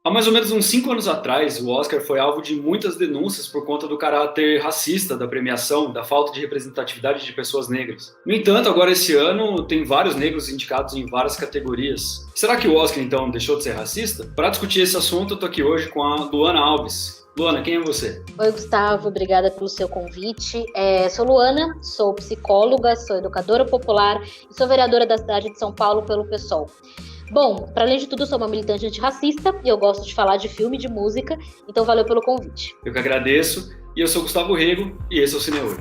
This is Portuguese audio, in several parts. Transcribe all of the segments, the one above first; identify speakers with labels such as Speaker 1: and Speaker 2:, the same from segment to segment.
Speaker 1: Há mais ou menos uns 5 anos atrás, o Oscar foi alvo de muitas denúncias por conta do caráter racista da premiação, da falta de representatividade de pessoas negras. No entanto, agora esse ano tem vários negros indicados em várias categorias. Será que o Oscar, então, deixou de ser racista? Para discutir esse assunto, eu tô aqui hoje com a Luana Alves. Luana, quem é você?
Speaker 2: Oi, Gustavo, obrigada pelo seu convite. Sou Luana, sou psicóloga, sou educadora popular e sou vereadora da cidade de São Paulo pelo PSOL. Bom, para além de tudo, sou uma militante antirracista e eu gosto de falar de filme e de música, então valeu pelo convite.
Speaker 1: Eu que agradeço, e eu sou Gustavo Rego, e esse é o Cineolho.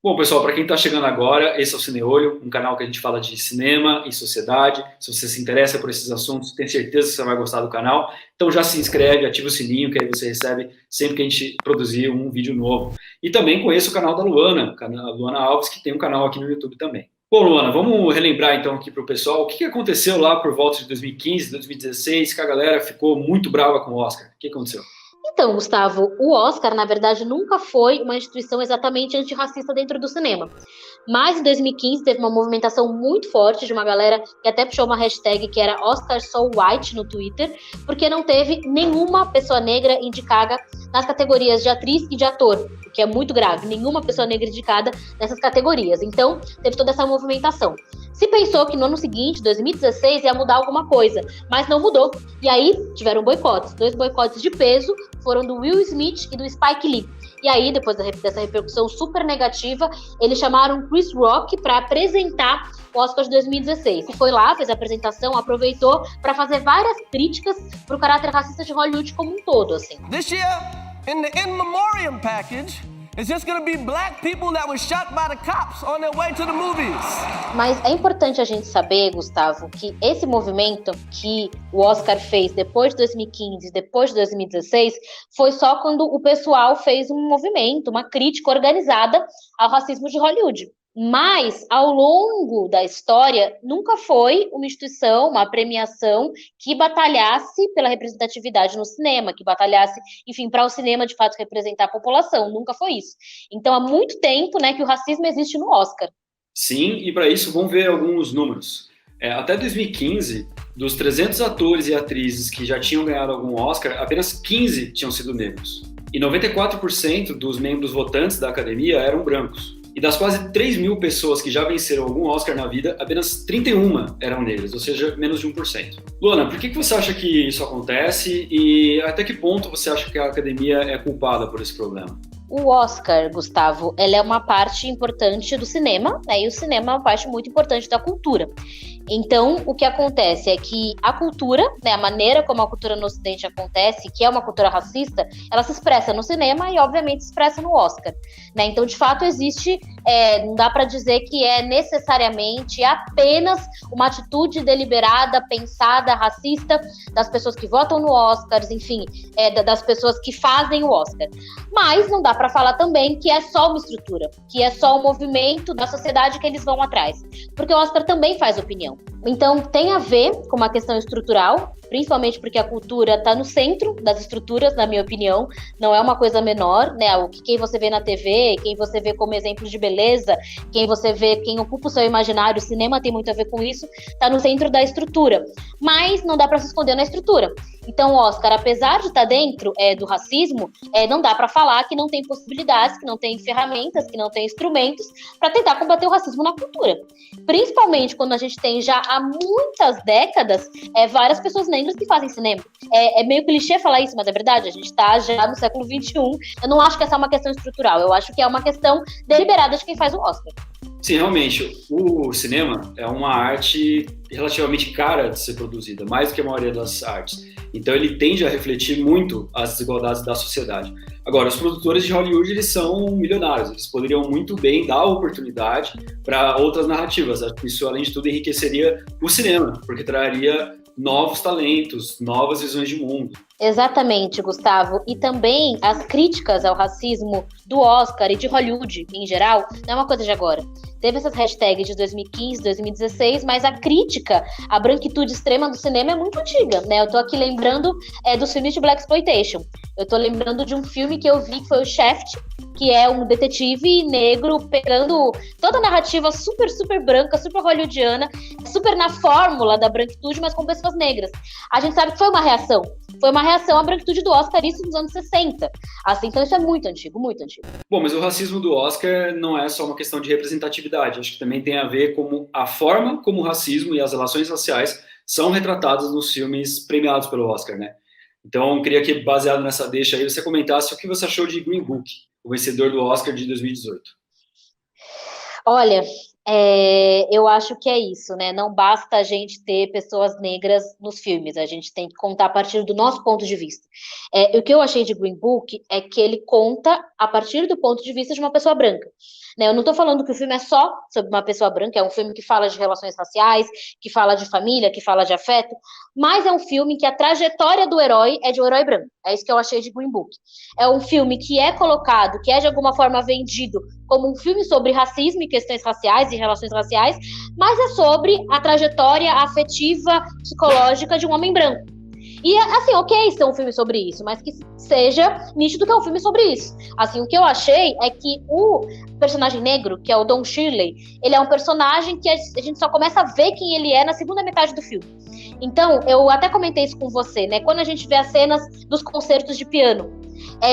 Speaker 1: Bom, pessoal, para quem está chegando agora, esse é o Cineolho, um canal que a gente fala de cinema e sociedade. Se você se interessa por esses assuntos, tenho certeza que você vai gostar do canal. Então já se inscreve, ativa o sininho, que aí você recebe sempre que a gente produzir um vídeo novo. E também conheça o canal da Luana, a Luana Alves, que tem um canal aqui no YouTube também. Bom, Luana, vamos relembrar então aqui para o pessoal o que aconteceu lá por volta de 2015, 2016, que a galera ficou muito brava com o Oscar. O que aconteceu?
Speaker 2: Então, Gustavo, o Oscar, na verdade, nunca foi uma instituição exatamente antirracista dentro do cinema. Mas em 2015 teve uma movimentação muito forte de uma galera que até puxou uma hashtag que era Oscar So White no Twitter, porque não teve nenhuma pessoa negra indicada nas categorias de atriz e de ator, o que é muito grave, nenhuma pessoa negra indicada nessas categorias. Então, teve toda essa movimentação. Se pensou que no ano seguinte, 2016, ia mudar alguma coisa, mas não mudou. E aí tiveram boicotes. 2 boicotes de peso foram do Will Smith e do Spike Lee. E aí, depois dessa repercussão super negativa, eles chamaram Chris Rock para apresentar o Oscar de 2016. E foi lá, fez a apresentação, aproveitou para fazer várias críticas pro caráter racista de Hollywood como um todo, assim.
Speaker 3: This year, in the In Memoriam package, it's just gonna be black people that were shot by the cops on their way to the movies.
Speaker 2: Mas é importante a gente saber, Gustavo, que esse movimento que o Oscar fez depois de 2015, depois de 2016, foi só quando o pessoal fez um movimento, uma crítica organizada ao racismo de Hollywood. Mas, ao longo da história, nunca foi uma instituição, uma premiação que batalhasse pela representatividade no cinema, que batalhasse, enfim, para o cinema de fato representar a população. Nunca foi isso. Então, há muito tempo, né, que o racismo existe no Oscar.
Speaker 1: Sim, e para isso vamos ver alguns números. Até 2015, dos 300 atores e atrizes que já tinham ganhado algum Oscar, apenas 15 tinham sido negros. E 94% dos membros votantes da academia eram brancos. E das quase 3 mil pessoas que já venceram algum Oscar na vida, apenas 31 eram negras, ou seja, menos de 1%. Luana, por que você acha que isso acontece e até que ponto você acha que a academia é culpada por esse problema?
Speaker 2: O Oscar, Gustavo, ele é uma parte importante do cinema, né? E o cinema é uma parte muito importante da cultura. Então, o que acontece é que a cultura, né, a maneira como a cultura no Ocidente acontece, que é uma cultura racista, ela se expressa no cinema e, obviamente, se expressa no Oscar. Né? Então, de fato, existe, não dá para dizer que é necessariamente apenas uma atitude deliberada, pensada, racista das pessoas que votam no Oscar, enfim, das pessoas que fazem o Oscar. Mas não dá para falar também que é só uma estrutura, que é só um movimento da sociedade que eles vão atrás. Porque o Oscar também faz opinião. Então, tem a ver com uma questão estrutural, principalmente porque a cultura está no centro das estruturas, na minha opinião, não é uma coisa menor, né? Quem você vê na TV, quem você vê como exemplo de beleza, quem você vê, quem ocupa o seu imaginário, o cinema tem muito a ver com isso, está no centro da estrutura. Mas não dá para se esconder na estrutura. Então, o Oscar, apesar de estar dentro do racismo, não dá para falar que não tem possibilidades, que não tem ferramentas, que não tem instrumentos para tentar combater o racismo na cultura. Principalmente quando a gente tem já há muitas décadas várias pessoas negras que fazem cinema. É meio clichê falar isso, mas é verdade, a gente está já no século XXI. Eu não acho que essa é uma questão estrutural, eu acho que é uma questão deliberada de quem faz o Oscar.
Speaker 1: Sim, realmente, o cinema é uma arte relativamente cara de ser produzida, mais do que a maioria das artes. Então ele tende a refletir muito as desigualdades da sociedade. Agora, os produtores de Hollywood, eles são milionários, eles poderiam muito bem dar oportunidade para outras narrativas. Acho que isso, além de tudo, enriqueceria o cinema, porque traria novos talentos, novas visões de mundo.
Speaker 2: Exatamente, Gustavo. E também as críticas ao racismo do Oscar e de Hollywood, em geral, não é uma coisa de agora. Teve essas hashtags de 2015, 2016, mas a crítica à branquitude extrema do cinema é muito antiga, né? Eu tô aqui lembrando dos filmes de Blaxploitation. Eu tô lembrando de um filme que eu vi que foi o Shaft, que é um detetive negro pegando toda a narrativa super, super branca, super hollywoodiana super na fórmula da branquitude, mas com pessoas negras. A gente sabe que foi uma reação. Foi uma reação à branquitude do Oscar, isso nos anos 60. Assim, então isso é muito antigo, muito antigo.
Speaker 1: Bom, mas o racismo do Oscar não é só uma questão de representatividade. Acho que também tem a ver com a forma como o racismo e as relações raciais são retratadas nos filmes premiados pelo Oscar, né? Então, queria que, baseado nessa deixa aí, você comentasse o que você achou de Green Book, o vencedor do Oscar de 2018.
Speaker 2: Olha, eu acho que é isso, né? Não basta a gente ter pessoas negras nos filmes, a gente tem que contar a partir do nosso ponto de vista. O que eu achei de Green Book é que ele conta a partir do ponto de vista de uma pessoa branca. Né? Eu não estou falando que o filme é só sobre uma pessoa branca, é um filme que fala de relações raciais, que fala de família, que fala de afeto, mas é um filme que a trajetória do herói é de um herói branco. É isso que eu achei de Green Book. É um filme que é colocado, que é de alguma forma vendido como um filme sobre racismo e questões raciais e relações raciais, mas é sobre a trajetória afetiva, psicológica de um homem branco. E, assim, ok, ser um filme sobre isso, mas que seja nítido que é um filme sobre isso. Assim, o que eu achei é que o personagem negro, que é o Don Shirley, ele é um personagem que a gente só começa a ver quem ele é na segunda metade do filme. Então, eu até comentei isso com você, né? Quando a gente vê as cenas dos concertos de piano,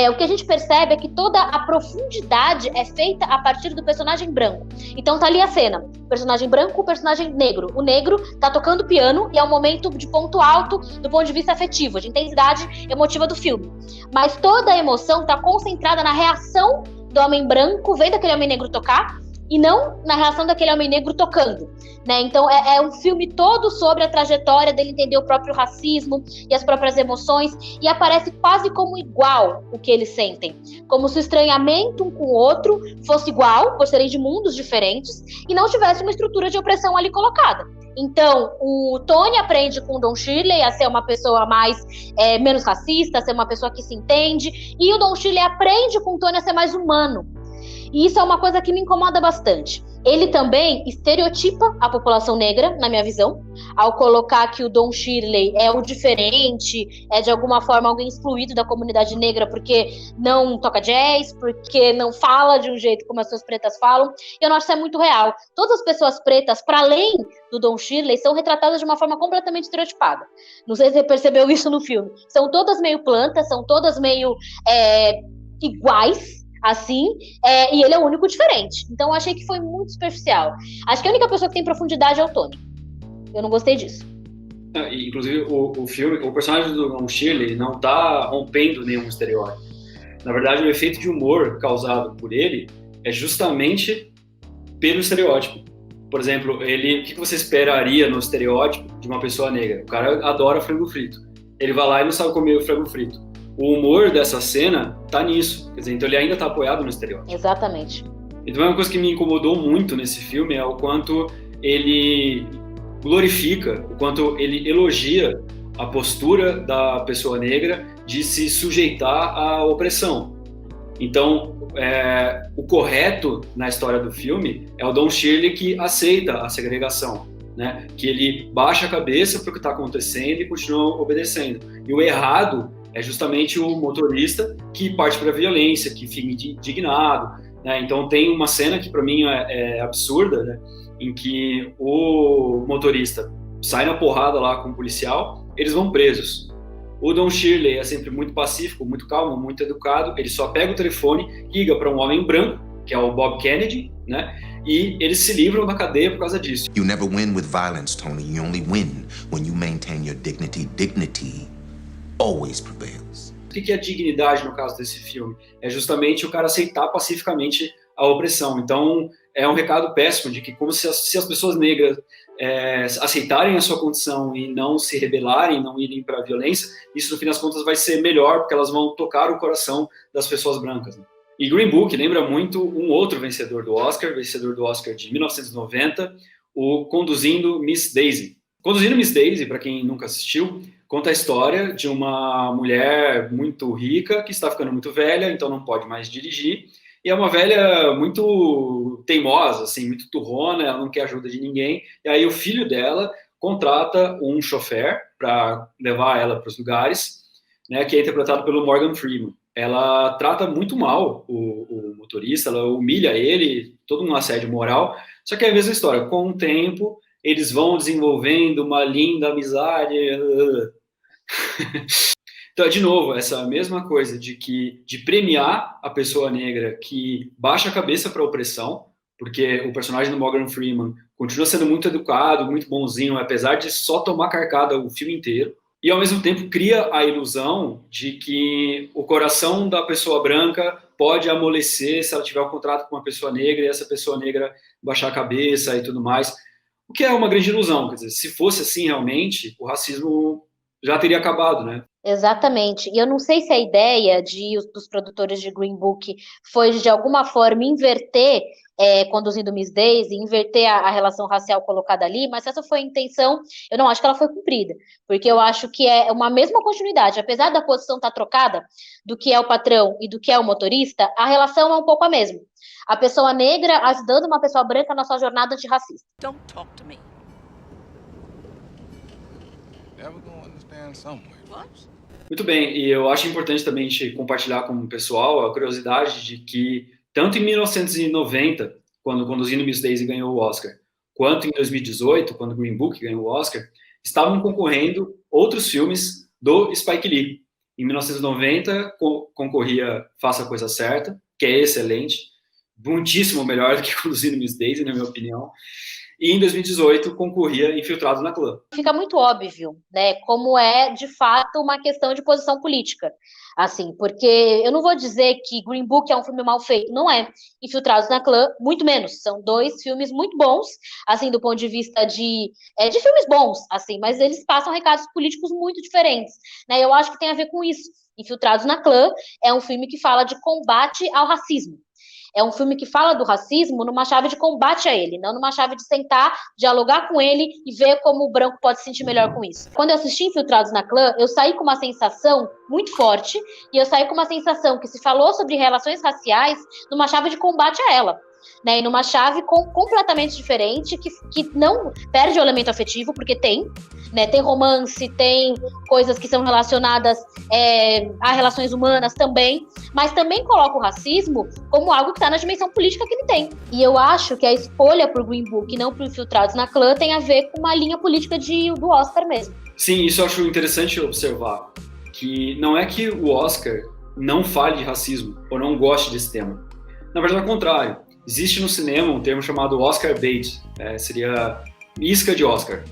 Speaker 2: o que a gente percebe é que toda a profundidade é feita a partir do personagem branco. Então tá ali a cena, personagem branco, personagem negro. O negro tá tocando piano e é um momento de ponto alto do ponto de vista afetivo, de intensidade emotiva do filme. Mas toda a emoção tá concentrada na reação do homem branco vendo aquele homem negro tocar e não na reação daquele homem negro tocando, né? Então é um filme todo sobre a trajetória dele entender o próprio racismo e as próprias emoções, e aparece quase como igual o que eles sentem, como se o estranhamento um com o outro fosse igual, por serem de mundos diferentes, e não tivesse uma estrutura de opressão ali colocada. Então, o Tony aprende com o Don Shirley a ser uma pessoa menos racista, a ser uma pessoa que se entende, e o Don Shirley aprende com o Tony a ser mais humano. E isso é uma coisa que me incomoda bastante. Ele também estereotipa a população negra, na minha visão, ao colocar que o Don Shirley é o diferente, é de alguma forma alguém excluído da comunidade negra porque não toca jazz, porque não fala de um jeito como as pessoas pretas falam. Eu não acho que isso é muito real. Todas as pessoas pretas, para além do Don Shirley, são retratadas de uma forma completamente estereotipada. Não sei se você percebeu isso no filme. São todas meio plantas, são todas meio iguais, assim, e ele é o único diferente. Então eu achei que foi muito superficial. Acho que a única pessoa que tem profundidade é o Tony. Eu não gostei disso.
Speaker 1: Inclusive, o filme, o personagem do Don Shirley não tá rompendo nenhum estereótipo. Na verdade, o efeito de humor causado por ele é justamente pelo estereótipo. Por exemplo, o que você esperaria no estereótipo de uma pessoa negra? O cara adora frango frito. Ele vai lá e não sabe comer o frango frito. O humor dessa cena tá nisso. Quer dizer, então ele ainda tá apoiado no estereótipo.
Speaker 2: Exatamente.
Speaker 1: Então uma coisa que me incomodou muito nesse filme é o quanto ele glorifica, o quanto ele elogia a postura da pessoa negra de se sujeitar à opressão. Então, o correto na história do filme é o Don Shirley que aceita a segregação, né? Que ele baixa a cabeça para o que está acontecendo e continua obedecendo. E o errado é justamente o motorista que parte para a violência, que fica indignado, né? Então tem uma cena que para mim é absurda, né? Em que o motorista sai na porrada lá com o policial, eles vão presos. O Don Shirley é sempre muito pacífico, muito calmo, muito educado, ele só pega o telefone, liga para um homem branco, que é o Bob Kennedy, né? E eles se livram da cadeia por causa disso.
Speaker 4: You never win with violence, Tony. You only win when you maintain your dignity. Dignity always prevails.
Speaker 1: O que é dignidade no caso desse filme? É justamente o cara aceitar pacificamente a opressão. Então, é um recado péssimo de que como se as pessoas negras aceitarem a sua condição e não se rebelarem, não irem para a violência, isso no fim das contas vai ser melhor, porque elas vão tocar o coração das pessoas brancas, né? E Green Book lembra muito um outro vencedor do Oscar de 1990, o Conduzindo Miss Daisy. Conduzindo Miss Daisy, para quem nunca assistiu, conta a história de uma mulher muito rica que está ficando muito velha, então não pode mais dirigir, e é uma velha muito teimosa, assim, muito turrona, ela não quer ajuda de ninguém, e aí o filho dela contrata um chofer para levar ela para os lugares, né, que é interpretado pelo Morgan Freeman. Ela trata muito mal o motorista, ela humilha ele, todo um assédio moral, só que é a mesma história, com o tempo eles vão desenvolvendo uma linda amizade. Então, de novo, essa mesma coisa de premiar a pessoa negra que baixa a cabeça para a opressão, porque o personagem do Morgan Freeman continua sendo muito educado, muito bonzinho, apesar de só tomar carcada o filme inteiro, e ao mesmo tempo cria a ilusão de que o coração da pessoa branca pode amolecer se ela tiver um contrato com uma pessoa negra e essa pessoa negra baixar a cabeça e tudo mais, o que é uma grande ilusão. Quer dizer, se fosse assim realmente, o racismo já teria acabado, né?
Speaker 2: Exatamente. E eu não sei se a ideia dos produtores de Green Book foi, de alguma forma, inverter, conduzindo Miss Daisy, inverter a relação racial colocada ali, mas se essa foi a intenção, eu não acho que ela foi cumprida, porque eu acho que é uma mesma continuidade, apesar da posição estar trocada do que é o patrão e do que é o motorista, a relação é um pouco a mesma. A pessoa negra ajudando uma pessoa branca na sua jornada de racista.
Speaker 5: Don't talk to me. Never gonna understand somewhere. What?
Speaker 1: Muito bem, e eu acho importante também a gente compartilhar com o pessoal a curiosidade de que, tanto em 1990, quando Conduzindo Miss Daisy ganhou o Oscar, quanto em 2018, quando Green Book ganhou o Oscar, estavam concorrendo outros filmes do Spike Lee. Em 1990, concorria Faça a Coisa Certa, que é excelente, muitíssimo melhor do que Conduzindo Miss Daisy, na minha opinião. E em 2018 concorria Infiltrados na Clã.
Speaker 2: Fica muito óbvio, né, como é de fato uma questão de posição política, assim, porque eu não vou dizer que Green Book é um filme mal feito, não é. Infiltrados na Clã, muito menos. São dois filmes muito bons, assim, do ponto de vista de filmes bons, assim, mas eles passam recados políticos muito diferentes, né? Eu acho que tem a ver com isso. Infiltrados na Clã é um filme que fala de combate ao racismo. É um filme que fala do racismo numa chave de combate a ele, não numa chave de sentar, dialogar com ele e ver como o branco pode se sentir melhor com isso. Quando eu assisti Infiltrados na Clã, eu saí com uma sensação muito forte, e eu saí com uma sensação que se falou sobre relações raciais numa chave de combate a ela. Né, e numa chave completamente diferente, que não perde o elemento afetivo, porque tem, né, tem romance, tem coisas que são relacionadas a relações humanas também, mas também coloca o racismo como algo que está na dimensão política que ele tem. E eu acho que a escolha por Green Book e não por Infiltrados na Clã tem a ver com uma linha política do Oscar mesmo.
Speaker 1: Sim, isso eu acho interessante observar, que não é que o Oscar não fale de racismo ou não goste desse tema. Na verdade, ao contrário. Existe no cinema um termo chamado Oscar bait, seria isca de Oscar,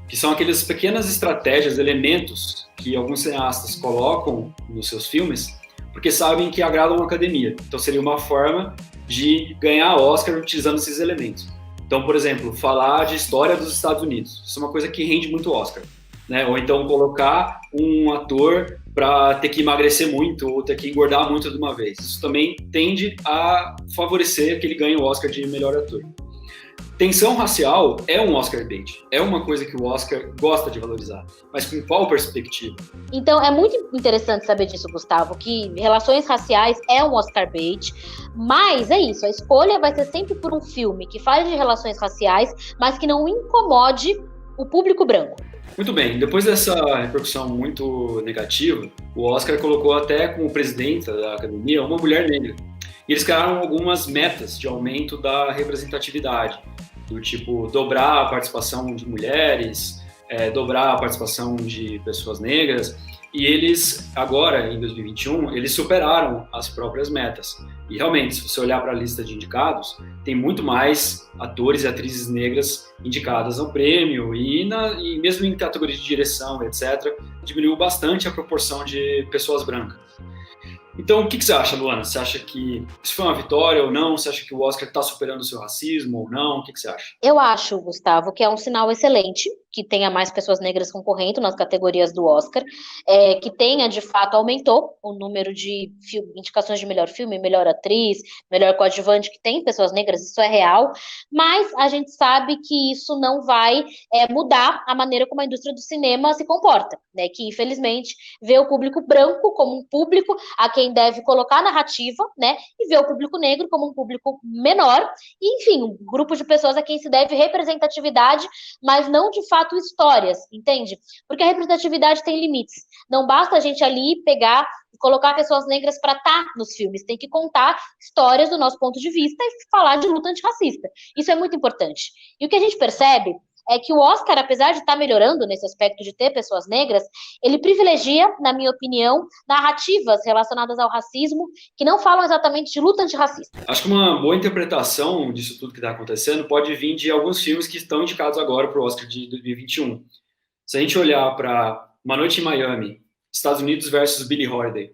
Speaker 1: que são aquelas pequenas estratégias, elementos que alguns cineastas colocam nos seus filmes, porque sabem que agradam a academia. Então seria uma forma de ganhar Oscar utilizando esses elementos. Então, por exemplo, falar de história dos Estados Unidos, isso é uma coisa que rende muito Oscar, né? Ou então colocar um ator para ter que emagrecer muito ou ter que engordar muito de uma vez. Isso também tende a favorecer que ele ganhe o Oscar de melhor ator. Tensão racial é um Oscar bait, é uma coisa que o Oscar gosta de valorizar, mas com qual perspectiva?
Speaker 2: Então, é muito interessante saber disso, Gustavo, que relações raciais é um Oscar bait, mas é isso, a escolha vai ser sempre por um filme que fale de relações raciais, mas que não incomode o público branco.
Speaker 1: Muito bem, depois dessa repercussão muito negativa, o Oscar colocou até como presidenta da academia uma mulher negra. E eles criaram algumas metas de aumento da representatividade, do tipo dobrar a participação de mulheres, dobrar a participação de pessoas negras. E eles, agora, em 2021, eles superaram as próprias metas. E realmente, se você olhar para a lista de indicados, tem muito mais atores e atrizes negras indicadas ao prêmio, e mesmo em categoria de direção, etc., diminuiu bastante a proporção de pessoas brancas. Então, o que você acha, Luana? Você acha que isso foi uma vitória ou não? Você acha que o Oscar está superando o seu racismo ou não? O que você acha?
Speaker 2: Eu acho, Gustavo, que é um sinal excelente que tenha mais pessoas negras concorrendo nas categorias do Oscar, que tenha, de fato, aumentou o número de indicações de melhor filme, melhor atriz, melhor coadjuvante, que tem pessoas negras, isso é real, mas a gente sabe que isso não vai mudar a maneira como a indústria do cinema se comporta, né? Que, infelizmente, vê o público branco como um público a quem deve colocar narrativa, né? E vê o público negro como um público menor, e, enfim, um grupo de pessoas a quem se deve representatividade, mas não, de fato, histórias, entende? Porque a representatividade tem limites. Não basta a gente ali pegar e colocar pessoas negras para estar nos filmes. Tem que contar histórias do nosso ponto de vista e falar de luta antirracista. Isso é muito importante. E o que a gente percebe é que o Oscar, apesar de estar melhorando nesse aspecto de ter pessoas negras, ele privilegia, na minha opinião, narrativas relacionadas ao racismo que não falam exatamente de luta antirracista.
Speaker 1: Acho que uma boa interpretação disso tudo que está acontecendo pode vir de alguns filmes que estão indicados agora para o Oscar de 2021. Se a gente olhar para Uma Noite em Miami, Estados Unidos versus Billie Holiday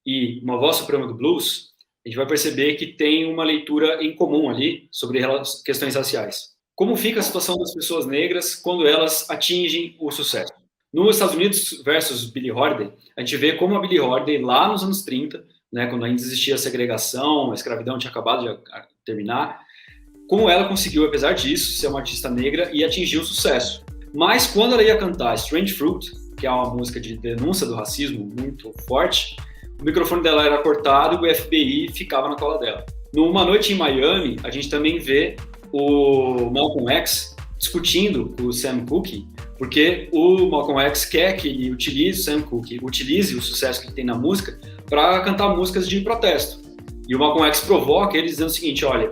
Speaker 1: e Uma Voz Suprema do Blues, a gente vai perceber que tem uma leitura em comum ali sobre questões raciais. Como fica a situação das pessoas negras quando elas atingem o sucesso? No Estados Unidos versus Billie Holiday, a gente vê como a Billie Holiday, lá nos anos 30, né, quando ainda existia a segregação, a escravidão tinha acabado de terminar, como ela conseguiu, apesar disso, ser uma artista negra e atingir o sucesso. Mas quando ela ia cantar Strange Fruit, que é uma música de denúncia do racismo muito forte, o microfone dela era cortado e o FBI ficava na cola dela. No Uma Noite em Miami, a gente também vê o Malcolm X discutindo com o Sam Cooke, porque o Malcolm X quer que ele utilize o Sam Cooke, utilize o sucesso que ele tem na música para cantar músicas de protesto. E o Malcolm X provoca ele dizendo o seguinte: olha,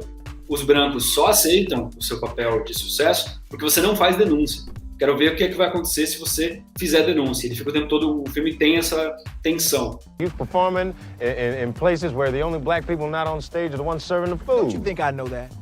Speaker 1: os brancos só aceitam o seu papel de sucesso porque você não faz denúncia. Quero ver o que é que vai acontecer se você fizer denúncia. Ele fica o tempo todo, o filme tem essa tensão.
Speaker 6: You performing in places where the only black people not on stage are the ones serving the food.
Speaker 3: Don't you think I know that?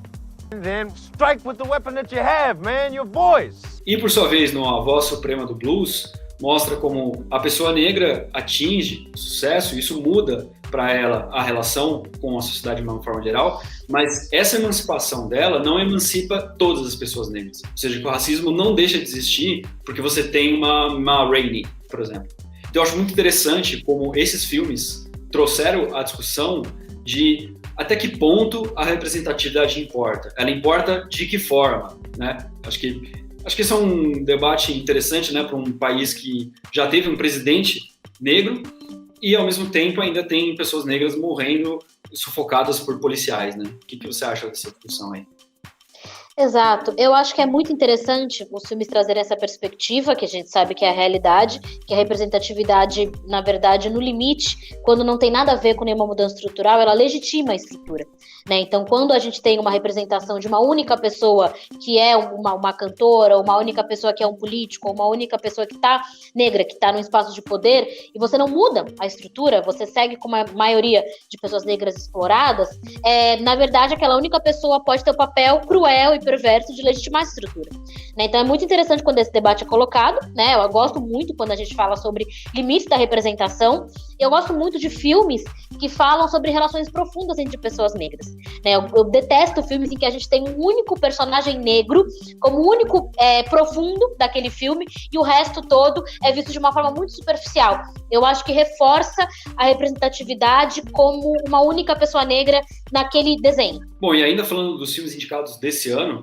Speaker 6: And then strike with the weapon that you have, man, your voice.
Speaker 1: E por sua vez, no A Voz Suprema do Blues, mostra como a pessoa negra atinge sucesso, e isso muda para ela a relação com a sociedade de uma forma geral, mas essa emancipação dela não emancipa todas as pessoas negras. Ou seja, que o racismo não deixa de existir porque você tem uma Rainey, por exemplo. Então eu acho muito interessante como esses filmes trouxeram a discussão de até que ponto a representatividade importa. Ela importa de que forma, né? Acho que esse é um debate interessante, né, para um país que já teve um presidente negro e, ao mesmo tempo, ainda tem pessoas negras morrendo sufocadas por policiais, né? O que você acha dessa discussão aí?
Speaker 2: Exato. Eu acho que é muito interessante os filmes trazerem essa perspectiva, que a gente sabe que é a realidade, que a representatividade, na verdade, no limite, quando não tem nada a ver com nenhuma mudança estrutural, ela legitima a estrutura, né? Então, quando a gente tem uma representação de uma única pessoa que é uma cantora, ou uma única pessoa que é um político, ou uma única pessoa que está negra, que está num espaço de poder, e você não muda a estrutura, você segue com uma maioria de pessoas negras exploradas, na verdade, aquela única pessoa pode ter o papel cruel e perverso de legitimar a estrutura, né? Então é muito interessante quando esse debate é colocado, né? Eu gosto muito quando a gente fala sobre limites da representação. Eu gosto muito de filmes que falam sobre relações profundas entre pessoas negras, né? Eu detesto filmes em que a gente tem um único personagem negro como o único profundo daquele filme e o resto todo é visto de uma forma muito superficial. Eu acho que reforça a representatividade como uma única pessoa negra naquele desenho.
Speaker 1: Bom, e ainda falando dos filmes indicados desse ano,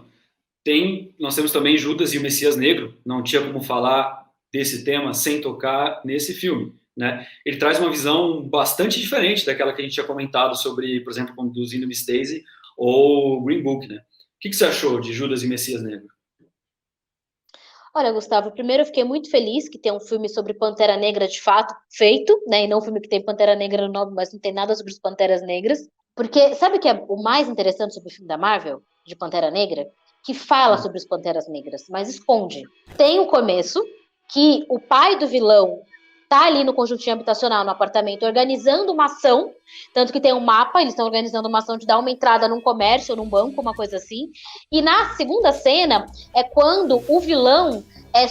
Speaker 1: nós temos também Judas e o Messias Negro. Não tinha como falar desse tema sem tocar nesse filme, né? Ele traz uma visão bastante diferente daquela que a gente tinha comentado sobre, por exemplo, conduzindo Miss Daisy ou Green Book, né? O que você achou de Judas e Messias Negro?
Speaker 2: Olha, Gustavo, primeiro eu fiquei muito feliz que tem um filme sobre Pantera Negra de fato feito, né? E não um filme que tem Pantera Negra no nome, mas não tem nada sobre os Panteras Negras. Porque sabe o que é o mais interessante sobre o filme da Marvel, de Pantera Negra? Que fala sobre os Panteras Negras, mas esconde. Tem o começo, que o pai do vilão tá ali no conjuntinho habitacional, no apartamento, organizando uma ação, tanto que tem um mapa, eles estão organizando uma ação de dar uma entrada num comércio ou num banco, uma coisa assim. E na segunda cena é quando o vilão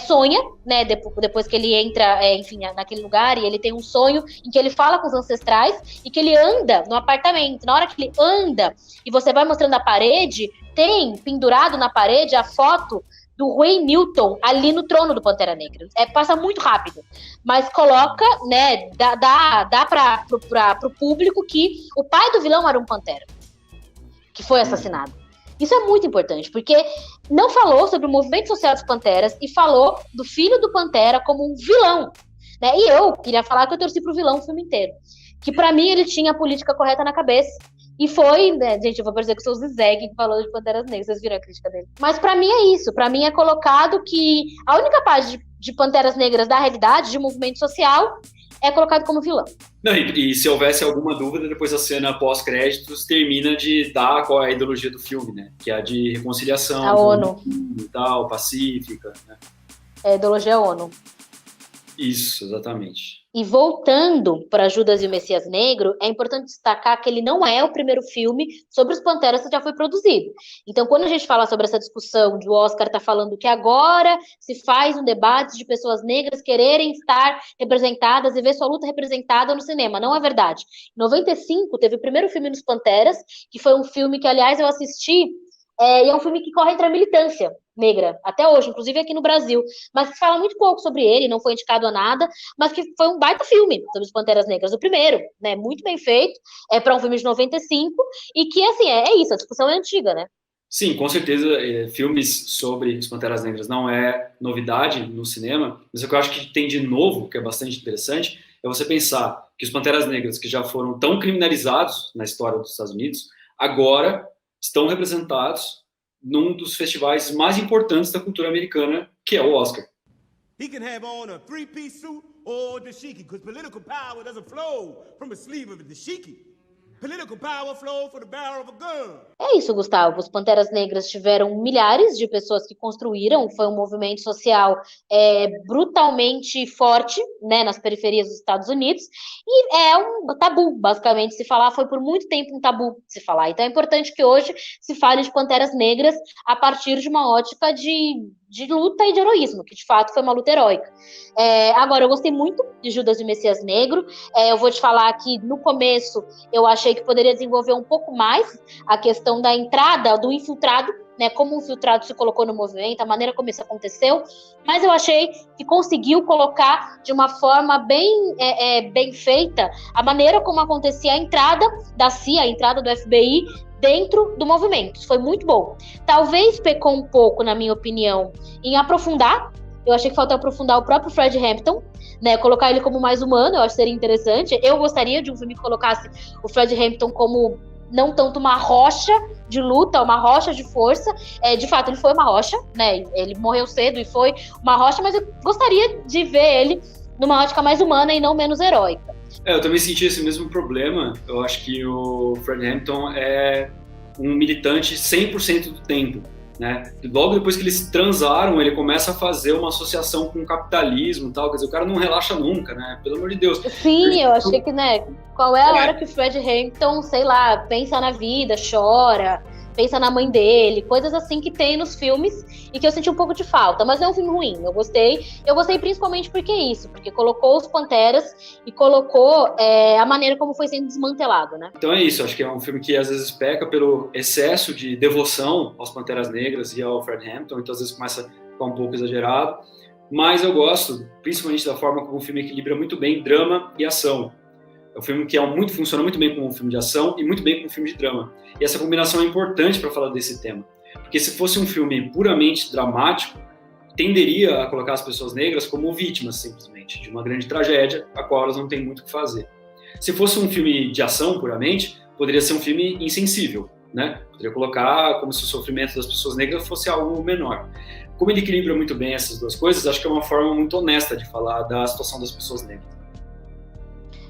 Speaker 2: sonha, né, depois que ele entra, enfim, naquele lugar, e ele tem um sonho em que ele fala com os ancestrais e que ele anda no apartamento. Na hora que ele anda e você vai mostrando a parede, tem pendurado na parede a foto do Wayne Newton ali no trono do Pantera Negra. Passa muito rápido, mas coloca, né, dá para o público que o pai do vilão era um Pantera, que foi assassinado. Isso é muito importante, porque não falou sobre o movimento social dos Panteras e falou do filho do Pantera como um vilão, né? E eu queria falar que eu torci pro vilão o filme inteiro, que pra mim ele tinha a política correta na cabeça. E foi, né, gente, eu vou dizer que eu sou o Zizek que falou de Panteras Negras, vocês viram a crítica dele. Mas pra mim é isso, pra mim é colocado que a única parte de Panteras Negras da realidade, de movimento social, é colocado como vilão.
Speaker 1: Não, e se houvesse alguma dúvida, depois a cena pós-créditos termina de dar qual é a ideologia do filme, né? Que é a de reconciliação.
Speaker 2: A ONU.
Speaker 1: E tal, pacífica, né?
Speaker 2: É a ideologia ONU.
Speaker 1: Isso, exatamente.
Speaker 2: E voltando para Judas e o Messias Negro, é importante destacar que ele não é o primeiro filme sobre os Panteras que já foi produzido. Então, quando a gente fala sobre essa discussão de o Oscar tá falando que agora se faz um debate de pessoas negras quererem estar representadas e ver sua luta representada no cinema, não é verdade. Em 95, teve o primeiro filme nos Panteras, que foi um filme que, aliás, eu assisti, e é um filme que corre entre a militância negra, até hoje, inclusive aqui no Brasil, mas que fala muito pouco sobre ele, não foi indicado a nada, mas que foi um baita filme sobre os Panteras Negras, o primeiro, né, muito bem feito, para um filme de 95, e que, assim, é isso, a discussão é antiga, né?
Speaker 1: Sim, com certeza, filmes sobre os Panteras Negras não é novidade no cinema, mas o que eu acho que tem de novo, que é bastante interessante, é você pensar que os Panteras Negras, que já foram tão criminalizados na história dos Estados Unidos, agora estão representados num dos festivais mais importantes da cultura americana, que é o Oscar.
Speaker 7: He can have on a three-piece suit or dashiki, because political power doesn't flow from the sleeve of a dashiki. Political power flows from the barrel of a gun.
Speaker 2: É isso, Gustavo. Os Panteras Negras tiveram milhares de pessoas que construíram, foi um movimento social brutalmente forte, né, nas periferias dos Estados Unidos, e é um tabu, basicamente, se falar, foi por muito tempo um tabu se falar. Então é importante que hoje se fale de Panteras Negras a partir de uma ótica de luta e de heroísmo, que de fato foi uma luta heróica. Agora, eu gostei muito de Judas e o Messias Negro. Eu vou te falar que no começo eu achei que poderia desenvolver um pouco mais a questão da entrada do infiltrado, né, como o infiltrado se colocou no movimento, a maneira como isso aconteceu, mas eu achei que conseguiu colocar de uma forma bem feita a maneira como acontecia a entrada da CIA, a entrada do FBI dentro do movimento. Isso foi muito bom. Talvez pecou um pouco, na minha opinião, em aprofundar. Eu achei que faltou aprofundar o próprio Fred Hampton, né, colocar ele como mais humano, eu acho que seria interessante. Eu gostaria de um filme que colocasse o Fred Hampton como não tanto uma rocha de luta, uma rocha de força. De fato, ele foi uma rocha, né? Ele morreu cedo e foi uma rocha, mas eu gostaria de ver ele numa ótica mais humana e não menos heróica.
Speaker 1: Eu também senti esse mesmo problema. Eu acho que o Fred Hampton é um militante 100% do tempo, né? E logo depois que eles transaram, ele começa a fazer uma associação com o capitalismo e tal. Quer dizer, o cara não relaxa nunca, né? Pelo amor de Deus.
Speaker 2: Sim, eu achei que, né? Qual é a hora que o Fred Hampton, sei lá, pensa na vida, chora, pensa na mãe dele, coisas assim que tem nos filmes e que eu senti um pouco de falta, mas não é um filme ruim, eu gostei principalmente porque colocou os Panteras e colocou a maneira como foi sendo desmantelado, né?
Speaker 1: Então é isso, acho que é um filme que às vezes peca pelo excesso de devoção aos Panteras Negras e ao Fred Hampton, então às vezes começa a ficar um pouco exagerado, mas eu gosto, principalmente da forma como o filme equilibra muito bem drama e ação. É um filme que funciona muito bem como um filme de ação e muito bem como um filme de drama. E essa combinação é importante para falar desse tema. Porque se fosse um filme puramente dramático, tenderia a colocar as pessoas negras como vítimas, simplesmente, de uma grande tragédia, a qual elas não têm muito o que fazer. Se fosse um filme de ação puramente, poderia ser um filme insensível, né? Poderia colocar como se o sofrimento das pessoas negras fosse algo menor. Como ele equilibra muito bem essas duas coisas, acho que é uma forma muito honesta de falar da situação das pessoas negras.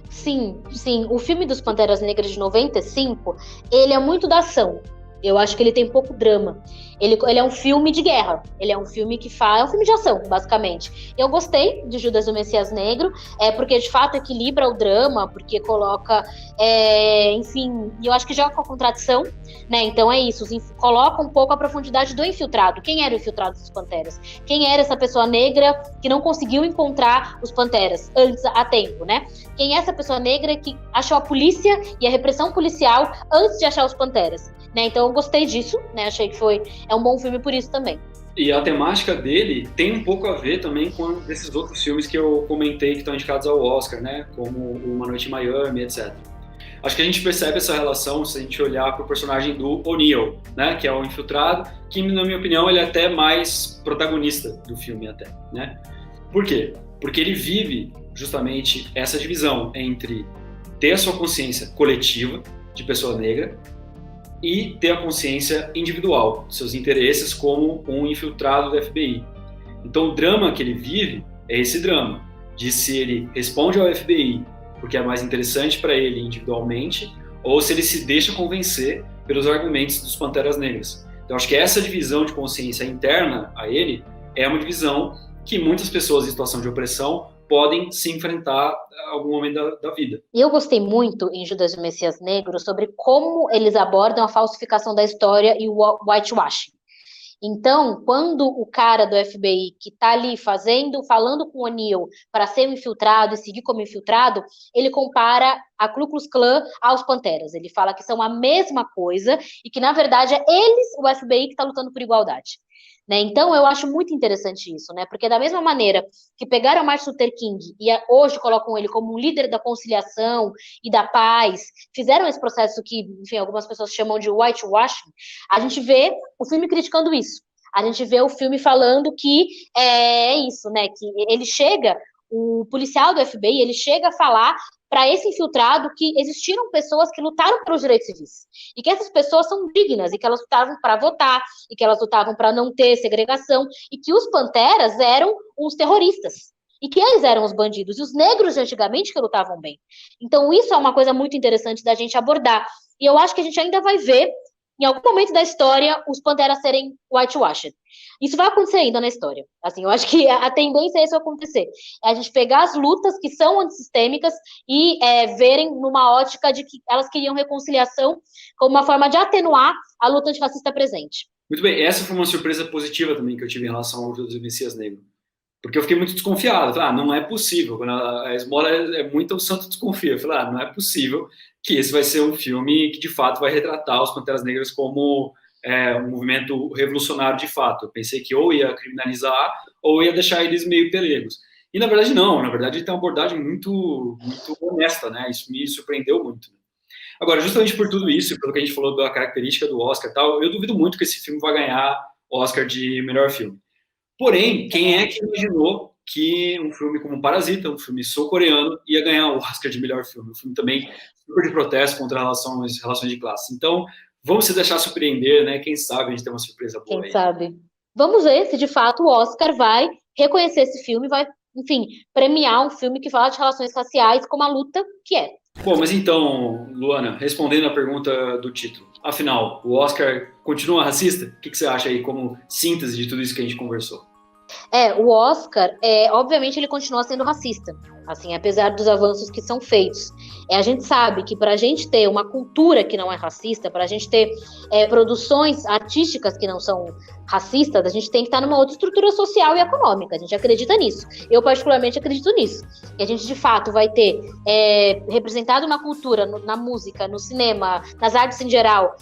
Speaker 2: Sim. O filme dos Panteras Negras de 95, ele é muito da ação. Eu acho que ele tem pouco drama. Ele é um filme de guerra. Ele é um filme é um filme de ação, basicamente. Eu gostei de Judas e o Messias Negro, porque de fato equilibra o drama, porque coloca, enfim, eu acho que joga com a contradição, né? Então é isso, coloca um pouco a profundidade do infiltrado. Quem era o infiltrado dos Panteras? Quem era essa pessoa negra que não conseguiu encontrar os Panteras antes, a tempo, né? Quem é essa pessoa negra que achou a polícia e a repressão policial antes de achar os Panteras? Né? Então eu gostei disso, né? Achei que é um bom filme por isso também.
Speaker 1: E a temática dele tem um pouco a ver também com esses outros filmes que eu comentei que estão indicados ao Oscar, né? Como Uma Noite em Miami, etc. Acho que a gente percebe essa relação se a gente olhar para o personagem do O'Neill, né? Que é o infiltrado, que na minha opinião ele é até mais protagonista do filme até, né? Por quê? Porque ele vive justamente essa divisão entre ter a sua consciência coletiva de pessoa negra e ter a consciência individual dos seus interesses como um infiltrado do FBI. Então o drama que ele vive é esse drama. de se ele responde ao FBI porque é mais interessante para ele individualmente, ou se ele se deixa convencer pelos argumentos dos Panteras Negras. Então, acho que essa divisão de consciência interna a ele é uma divisão que muitas pessoas em situação de opressão podem se enfrentar em algum momento da vida.
Speaker 2: E eu gostei muito em Judas e o Messias Negro sobre como eles abordam a falsificação da história e o whitewashing. Então, quando o cara do FBI que está ali falando com o O'Neill para ser um infiltrado e seguir como infiltrado, ele compara a Ku Klux Klan aos Panteras. Ele fala que são a mesma coisa e que, na verdade, é eles, o FBI, que está lutando por igualdade. Né? Então, eu acho muito interessante isso, né? Porque da mesma maneira que pegaram Martin Luther King e hoje colocam ele como um líder da conciliação e da paz, fizeram esse processo que, enfim, algumas pessoas chamam de whitewashing, a gente vê o filme criticando isso. A gente vê o filme falando que é isso, né? Que ele chega, o policial do FBI, ele chega a falar para esse infiltrado que existiram pessoas que lutaram pelos direitos civis. E que essas pessoas são dignas, e que elas lutavam para votar, e que elas lutavam para não ter segregação, e que os Panteras eram os terroristas. E que eles eram os bandidos, e os negros de antigamente que lutavam bem. Então isso é uma coisa muito interessante da gente abordar. E eu acho que a gente ainda vai ver, em algum momento da história, os Panteras serem whitewashed. Isso vai acontecer ainda na história. Assim, eu acho que a tendência é isso acontecer. É a gente pegar as lutas que são antissistêmicas e verem numa ótica de que elas queriam reconciliação como uma forma de atenuar a luta antifascista presente.
Speaker 1: Muito bem, essa foi uma surpresa positiva também que eu tive em relação ao Judas e o Messias Negro. Porque eu fiquei muito desconfiado. Falei, não é possível. Quando a esmola é muito, o santo desconfia. Eu falei, não é possível que esse vai ser um filme que, de fato, vai retratar os Panteras Negras como um movimento revolucionário de fato. Eu pensei que ou ia criminalizar ou ia deixar eles meio pelegos. E, na verdade, não. Na verdade, ele tem uma abordagem muito, muito honesta, né? Isso me surpreendeu muito. Agora, justamente por tudo isso, pelo que a gente falou da característica do Oscar e tal, eu duvido muito que esse filme vai ganhar Oscar de melhor filme. Porém, quem é que imaginou que um filme como Parasita, um filme sul-coreano, ia ganhar o Oscar de melhor filme? Um filme também super de protesto contra relações de classe. Então, vamos se deixar surpreender, né? Quem sabe a gente tem uma surpresa boa aí.
Speaker 2: Quem sabe? Vamos ver se, de fato, o Oscar vai reconhecer esse filme, vai, enfim, premiar um filme que fala de relações raciais como a luta que é.
Speaker 1: Bom, mas então, Luana, respondendo a pergunta do título, afinal, o Oscar continua racista? O que você acha aí como síntese de tudo isso que a gente conversou?
Speaker 2: O Oscar, obviamente, ele continua sendo racista, assim, apesar dos avanços que são feitos. A gente sabe que para a gente ter uma cultura que não é racista, para a gente ter produções artísticas que não são racistas, a gente tem que estar numa outra estrutura social e econômica. A gente acredita nisso. Eu, particularmente, acredito nisso. Que a gente, de fato, vai ter representado na cultura, na música, no cinema, nas artes em geral,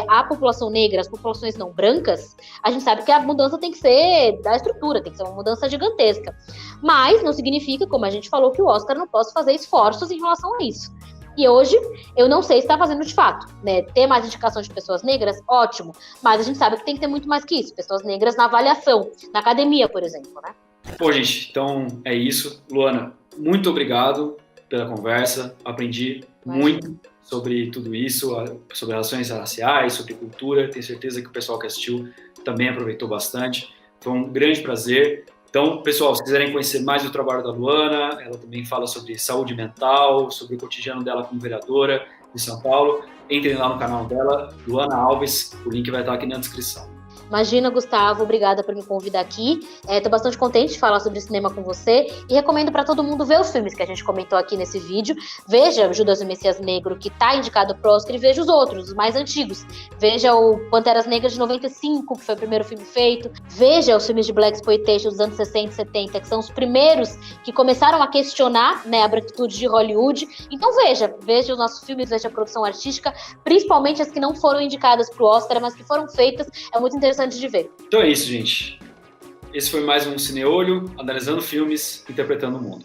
Speaker 2: a população negra, as populações não brancas. A gente sabe que a mudança tem que ser da estrutura, tem que ser uma mudança gigantesca. Mas não significa, como a gente falou, que o Oscar não possa fazer esforços em relação a isso. E hoje, eu não sei se está fazendo de fato, né? Ter mais indicação de pessoas negras, ótimo. Mas a gente sabe que tem que ter muito mais que isso. Pessoas negras na avaliação, na academia, por exemplo, né?
Speaker 1: Pô, gente, então é isso. Luana, muito obrigado pela conversa. Aprendi muito sobre tudo isso, sobre relações raciais, sobre cultura. Tenho certeza que o pessoal que assistiu também aproveitou bastante. Foi um grande prazer. Então, pessoal, se quiserem conhecer mais do trabalho da Luana, ela também fala sobre saúde mental, sobre o cotidiano dela como vereadora de São Paulo, entrem lá no canal dela, Luana Alves, o link vai estar aqui na descrição.
Speaker 2: Imagina, Gustavo, obrigada por me convidar aqui. Estou bastante contente de falar sobre cinema com você e recomendo para todo mundo ver os filmes que a gente comentou aqui nesse vídeo. Veja Judas e o Messias Negro, que está indicado pro Oscar, e veja os outros, os mais antigos. Veja o Panteras Negras de 95, que foi o primeiro filme feito. Veja os filmes de Black Exploitation dos anos 60 e 70, que são os primeiros que começaram a questionar, né, a branquitude de Hollywood. Então veja os nossos filmes, veja a produção artística, principalmente as que não foram indicadas pro Oscar, mas que foram feitas. É muito interessante de ver.
Speaker 1: Então é isso, gente. Esse foi mais um Cineolho, analisando filmes, interpretando o mundo.